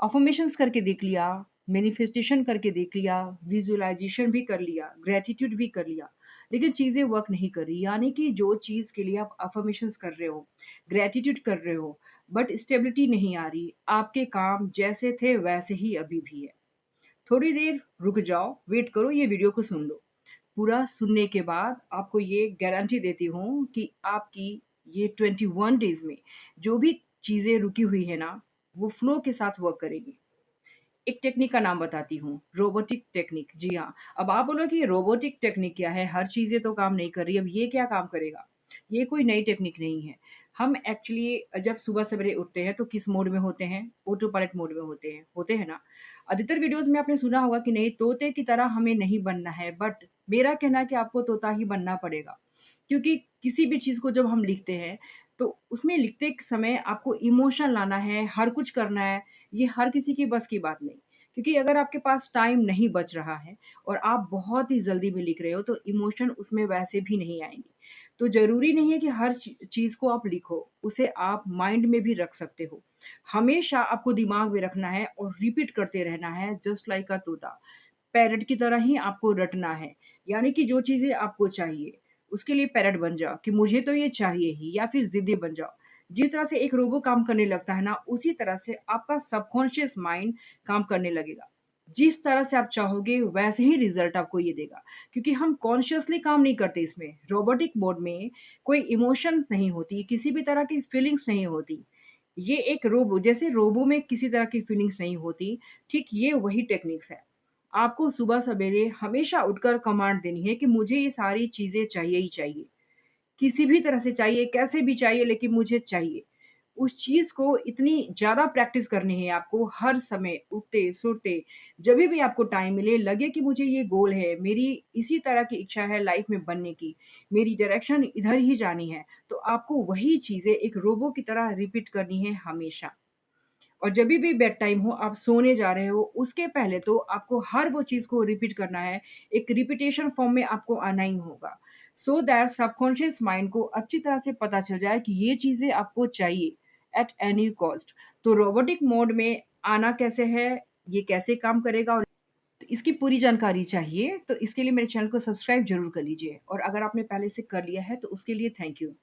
Affirmations करके देख लिया, मैनिफेस्टेशन करके देख लिया, विज़ुअलाइज़ेशन भी कर लिया, ग्रैटिट्यूड भी कर लिया, लेकिन चीज़ें वर्क नहीं कर रही। यानी कि जो चीज़ के लिए आप अफ़र्मेशंस कर रहे हो, ग्रैटिट्यूड कर रहे हो, बट स्टेबिलिटी नहीं आ रही, आपके काम जैसे थे वैसे ही अभी भी है। थोड़ी देर रुक जाओ, वेट करो, ये वीडियो को सुन लो। पूरा सुनने के बाद आपको ये गारंटी देती हूँ कि आपकी ये 21 डेज़ में जो भी चीज़ें रुकी हुई है ना, वो फ्लो के साथ वर्क करेगी। एक टेक्निक का नाम बताती हूँ, रोबोटिक टेक्निक। जी हाँ, अब आप बोलोगे कि रोबोटिक टेक्निक क्या है? हर चीज़ें तो काम नहीं कर रही, अब ये क्या काम करेगा? ये कोई नई टेक्निक नहीं है। हम एक्चुअली जब सुबह सवेरे उठते हैं तो किस मोड में होते हैं? ऑटो पायलट मोड में होते हैं ना? अधिकतर वीडियोज़ में आपने सुना होगा कि नहीं तोते की तरह हमें नहीं बनना है, बट मेरा कहना है कि आपको तोता ही बनना पड़ेगा। क्योंकि किसी भी चीज़ को जब हम लिखते हैं, तो उसमें लिखते समय आपको इमोशन लाना है, हर कुछ करना है, ये हर किसी की बस की बात नहीं। क्योंकि अगर आपके पास टाइम नहीं बच रहा है और आप बहुत ही जल्दी में लिख रहे हो, तो इमोशन उसमें वैसे भी नहीं आएँगे। तो ज़रूरी नहीं है कि हर चीज़ को आप लिखो, उसे आप माइंड में भी रख सकते हो। हमेशा आपको दिमाग में रखना है और रिपीट करते रहना है जस्ट लाइक अ तोता। पैरट की तरह ही आपको रटना है। यानी कि जो चीज़ें आपको चाहिए, उसके लिए पैरट बन जाओ कि मुझे तो ये चाहिए ही या फिर ज़िद्दी बन जाओ। जिस तरह से एक रोबो काम करने लगता है ना, उसी तरह से आपका सबकॉन्शियस माइंड काम करने लगेगा। जिस तरह से आप चाहोगे वैसे ही रिज़ल्ट आपको ये देगा। क्योंकि हम कॉन्शियसली काम नहीं करते इसमें। रोबोटिक मोड में कोई इमोशंस नहीं होती, किसी भी तरह की फीलिंग्स नहीं होती। ये एक रोबो जैसे रोबो में किसी तरह की फीलिंग्स नहीं होती, ठीक ये वही टेक्निक्स है। आपको सुबह सवेरे हमेशा उठकर कमांड देनी है कि मुझे ये सारी चीज़ें चाहिए ही चाहिए। किसी भी तरह से चाहिए, कैसे भी चाहिए लेकिन मुझे चाहिए। उस चीज़ को इतनी ज़्यादा प्रैक्टिस करनी है आपको हर समय उठते-सोते, जभी भी आपको टाइम मिले, लगे कि मुझे ये गोल है, मेरी इसी तरह की इच्छा है लाइफ़ में बनने की, मेरी डायरेक्शन इधर ही जानी है, तो आपको वही चीज़ें एक रोबो की तरह रिपीट करनी है हमेशा। और जभी भी बेड टाइम हो, आप सोने जा रहे हो, उसके पहले तो आपको हर वो चीज़ को रिपीट करना है। एक रिपिटेशन फॉर्म में आपको आना ही होगा। सो दैट सबकॉन्शियस माइंड को अच्छी तरह से पता चल जाए कि ये चीज़ें आपको चाहिए एट एनी कॉस्ट। तो रोबोटिक मोड में आना कैसे है, ये कैसे काम करेगा और इसकी पूरी जानकारी चाहिए, तो इसके लिए मेरे चैनल को सब्सक्राइब ज़रूर कर लीजिए और अगर आपने पहले से कर लिया है, तो उसके लिए थैंक यू।